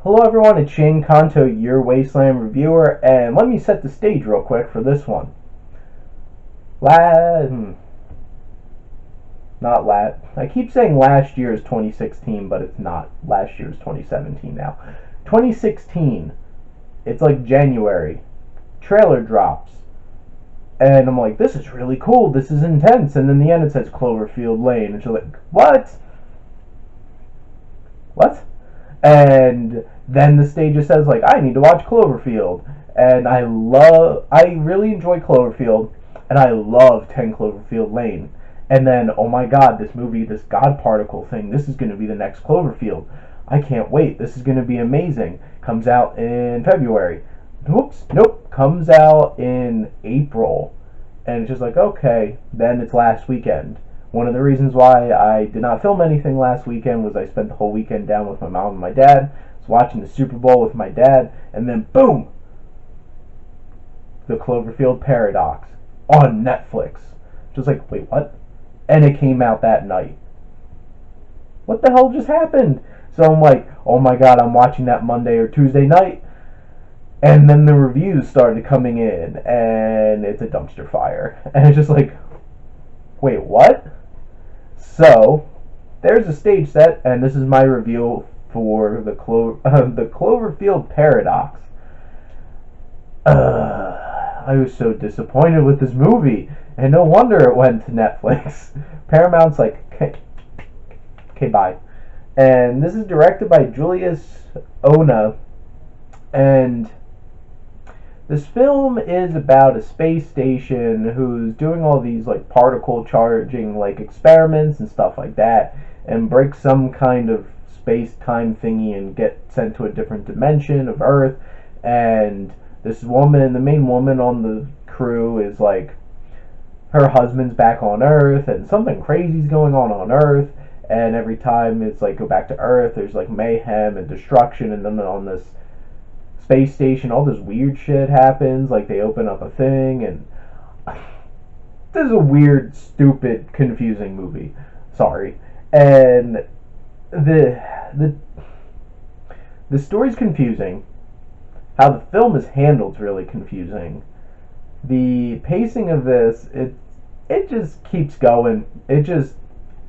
Hello everyone, it's Shane Kanto, your Wasteland reviewer, and let me set the stage real quick for this one. La- hmm, Not I keep saying last year is 2016, but it's not. Last year is 2017 now. 2016, it's like January. Trailer drops. And I'm like, this is really cool, this is intense. And then the end it says Cloverfield Lane. And you're like, what? What? And then the stage just says like, I need to watch Cloverfield. And I really enjoy Cloverfield, and I love 10 Cloverfield Lane. And then, oh my god, this movie, this God particle thing, this is going to be the next Cloverfield. I can't wait. This is going to be amazing. Comes out in February. Whoops, nope. Comes out in April. And it's just like, okay, then it's last weekend. One of the reasons why I did not film anything last weekend was I spent the whole weekend down with my mom and my dad. I was watching the Super Bowl with my dad, and then boom, the Cloverfield Paradox on Netflix. Just like, wait, what? And it came out that night. What the hell just happened? So I'm like, oh my god, I'm watching that Monday or Tuesday night. And then the reviews started coming in, and it's a dumpster fire. And it's just like, wait, what? So, there's a stage set, and this is my review for the Cloverfield Paradox. I was so disappointed with this movie, and no wonder it went to Netflix. Paramount's like, okay, bye. And this is directed by Julius Ona, and this film is about a space station who's doing all these like particle charging like experiments and stuff like that, and break some kind of space-time thingy and get sent to a different dimension of Earth. And this woman, the main woman on the crew, is like, her husband's back on Earth, and something crazy's going on Earth. And every time it's like go back to Earth, there's like mayhem and destruction. And then on this space station, all this weird shit happens. Like they open up a thing, and this is a weird, stupid, confusing movie. Sorry. And the story's confusing. How the film is handled is really confusing. The pacing of this, it just keeps going.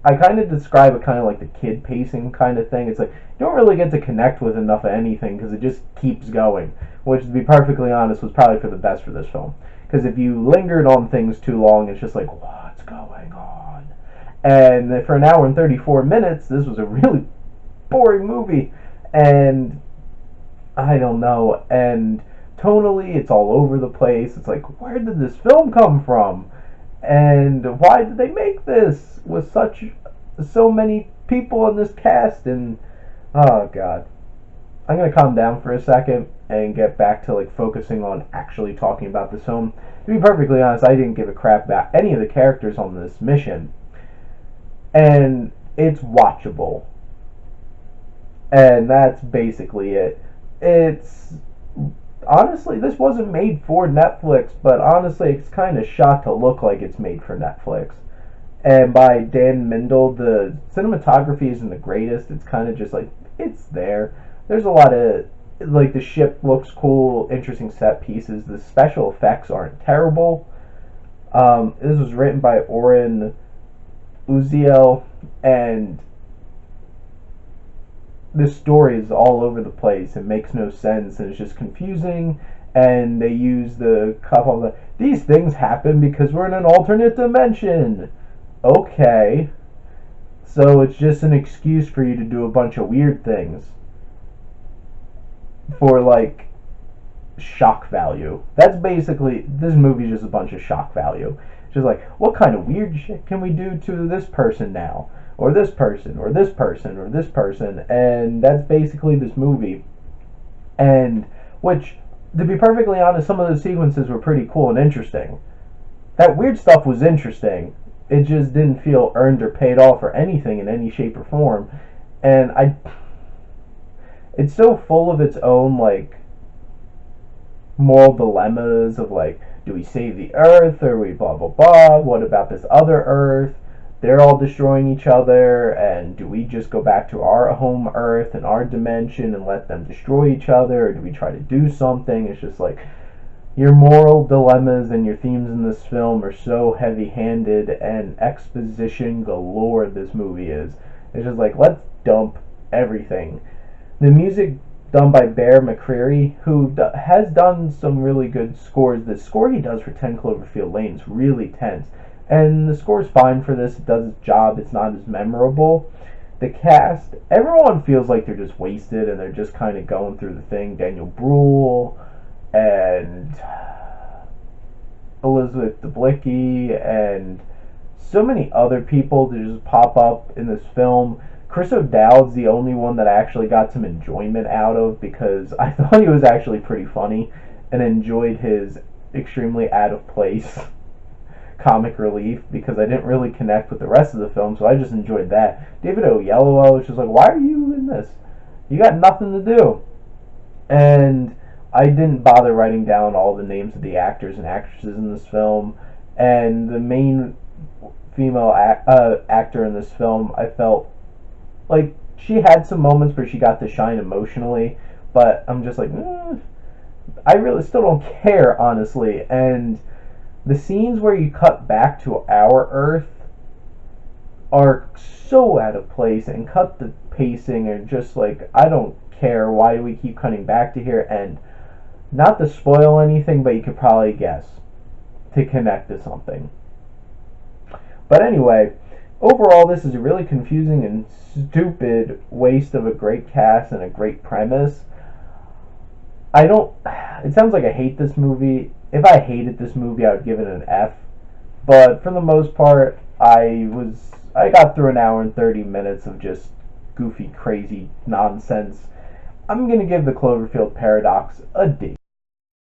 I kind of describe it kind of like the kid pacing kind of thing. It's like you don't really get to connect with enough of anything because it just keeps going. Which, to be perfectly honest, was probably for the best for this film. Because if you lingered on things too long, it's just like, what's going on? And for an hour and 34 minutes, this was a really boring movie. And I don't know. And tonally, it's all over the place. It's like, where did this film come from? And why did they make this with so many people in this cast? And oh god, I'm gonna calm down for a second and get back to like focusing on actually talking about this film. To be perfectly honest, I didn't give a crap about any of the characters on this mission, and it's watchable. And that's basically it. It's honestly, this wasn't made for Netflix, but honestly, it's kind of shot to look like it's made for Netflix. And by Dan Mindel, the cinematography isn't the greatest. It's kind of just like, it's there. There's a lot of, like, the ship looks cool, interesting set pieces. The special effects aren't terrible. This was written by Oren Uziel, and this story is all over the place. It makes no sense, and it's just confusing. And they use the couple of these things happen because we're in an alternate dimension. Okay, so it's just an excuse for you to do a bunch of weird things for like shock value. That's basically, this movie's just a bunch of shock value. Just like, what kind of weird shit can we do to this person now? Or this person, or this person, or this person. And that's basically this movie. And, which, to be perfectly honest, some of the sequences were pretty cool and interesting. That weird stuff was interesting. It just didn't feel earned or paid off or anything in any shape or form. And it's so full of its own, like, moral dilemmas of, like, do we save the Earth, or we blah, blah, blah, what about this other Earth? they're all destroying each other, and do we just go back to our home Earth and our dimension and let them destroy each other, or do we try to do something? It's just like, your moral dilemmas and your themes in this film are so heavy-handed and exposition galore. This movie is. It's just like, let's dump everything. The music done by Bear McCreary, who has done some really good scores. The score he does for 10 Cloverfield Lane is really tense, and the score's fine for this. It does its job. It's not as memorable. The cast, everyone feels like they're just wasted and they're just kind of going through the thing. Daniel Bruhl and Elizabeth Debicki and so many other people that just pop up in this film. Chris O'Dowd's the only one that I actually got some enjoyment out of, because I thought he was actually pretty funny and enjoyed his extremely out of place comic relief, because I didn't really connect with the rest of the film, so I just enjoyed that. David Oyelowo was just like, why are you in this? You got nothing to do. And I didn't bother writing down all the names of the actors and actresses in this film, and the main female actor in this film, I felt like she had some moments where she got to shine emotionally, but I'm just like, I really still don't care, honestly. And the scenes where you cut back to our Earth are so out of place and cut the pacing, and just like, I don't care. Why do we keep cutting back to here? And not to spoil anything, but you could probably guess to connect to something. But anyway, overall, this is a really confusing and stupid waste of a great cast and a great premise. It sounds like I hate this movie. If I hated this movie, I would give it an F. But for the most part, I got through an hour and 30 minutes of just goofy, crazy nonsense. I'm going to give the Cloverfield Paradox a D.